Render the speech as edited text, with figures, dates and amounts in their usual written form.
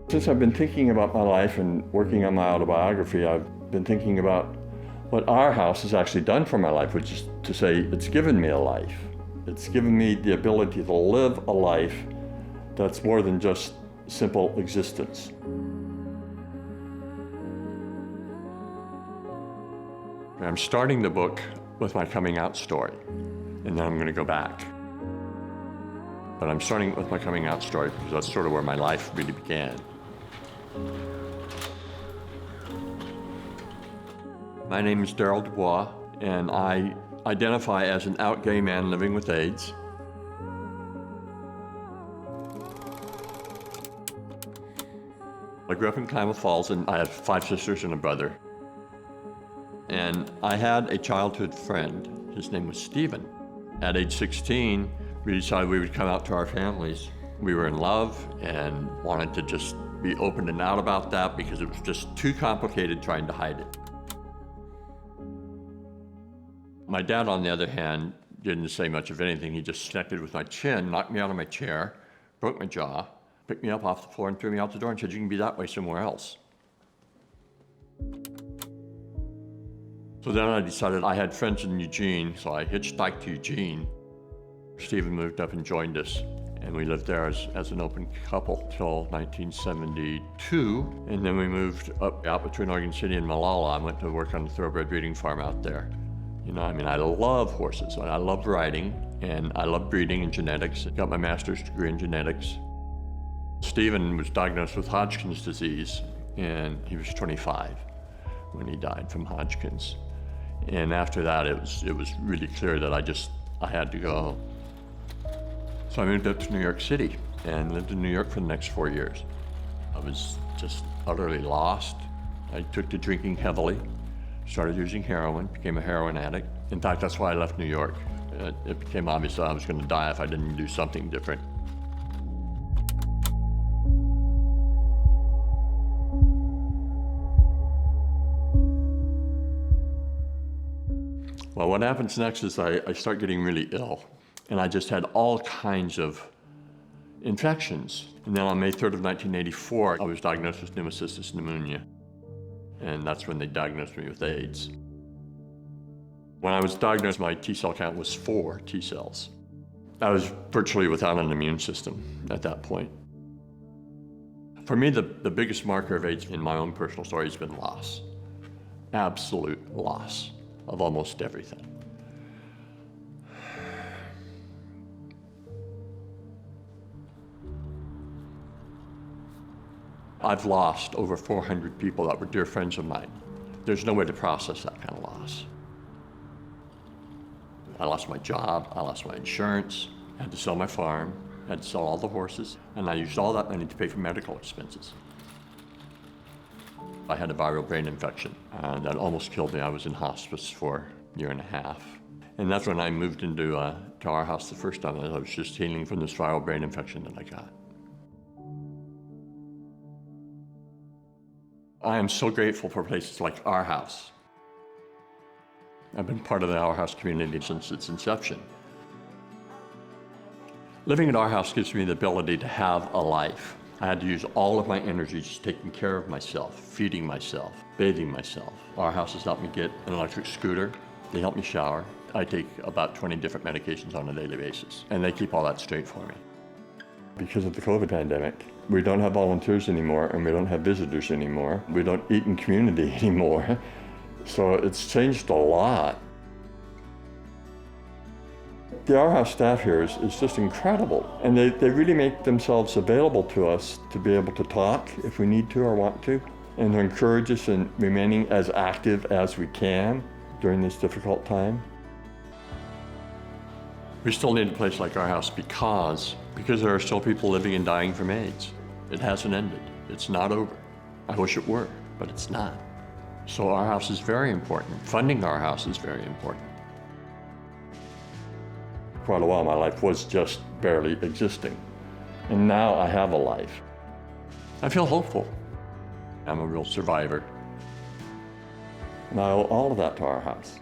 Since I've been thinking about my life and working on my autobiography, I've been thinking about what our house has actually done for my life, which is to say it's given me a life. It's given me the ability to live a life that's more than just simple existence. I'm starting the book with my coming out story, and then I'm going to go back. But I'm starting with my coming out story because that's sort of where my life really began. My name is Darrell DuBois, and I identify as an out gay man living with AIDS. I grew up in Klamath Falls, and I have 5 sisters and a brother. And I had a childhood friend. His name was Stephen. At age 16, we decided we would come out to our families. We were in love and wanted to just be open and out about that because it was just too complicated trying to hide it. My dad, on the other hand, didn't say much of anything. He just connected with my chin, knocked me out of my chair, broke my jaw, picked me up off the floor and threw me out the door and said, "You can be that way somewhere else." So then I decided I had friends in Eugene, so I hitchhiked to Eugene. Stephen moved up and joined us, and we lived there as an open couple till 1972. And then we moved up out between Oregon City and Malala. I went to work on the thoroughbred breeding farm out there. You know, I mean, I love horses, and I love riding, and I love breeding and genetics. I got my master's degree in genetics. Stephen was diagnosed with Hodgkin's disease, and he was 25 when he died from Hodgkin's. And after that, it was really clear that I had to go. So I moved up to New York City and lived in New York for the next 4 years. I was just utterly lost. I took to drinking heavily, started using heroin, became a heroin addict. In fact, that's why I left New York. It became obvious that I was going to die if I didn't do something different. Well, what happens next is I start getting really ill, and I just had all kinds of infections. And then on May 3rd of 1984, I was diagnosed with pneumocystis pneumonia, and that's when they diagnosed me with AIDS. When I was diagnosed, my T-cell count was 4 T-cells. I was virtually without an immune system at that point. For me, the biggest marker of AIDS in my own personal story has been loss, absolute loss of almost everything. I've lost over 400 people that were dear friends of mine. There's no way to process that kind of loss. I lost my job, I lost my insurance, I had to sell my farm, I had to sell all the horses, and I used all that money to pay for medical expenses. I had a viral brain infection that almost killed me. I was in hospice for a year and a half. And that's when I moved into to our house the first time. I was just healing from this viral brain infection that I got. I am so grateful for places like our house. I've been part of the Our House community since its inception. Living at our house gives me the ability to have a life. I had to use all of my energy just taking care of myself, feeding myself, bathing myself. Our house has helped me get an electric scooter. They help me shower. I take about 20 different medications on a daily basis, and they keep all that straight for me. Because of the COVID pandemic, we don't have volunteers anymore, and we don't have visitors anymore. We don't eat in community anymore. So it's changed a lot. The Our House staff here is just incredible, and they really make themselves available to us to be able to talk if we need to or want to, and to encourage us in remaining as active as we can during this difficult time. We still need a place like our house because there are still people living and dying from AIDS. It hasn't ended. It's not over. I wish it were, but it's not. So our house is very important. Funding our house is very important. Quite a while, my life was just barely existing. And now I have a life. I feel hopeful. I'm a real survivor. And I owe all of that to our house.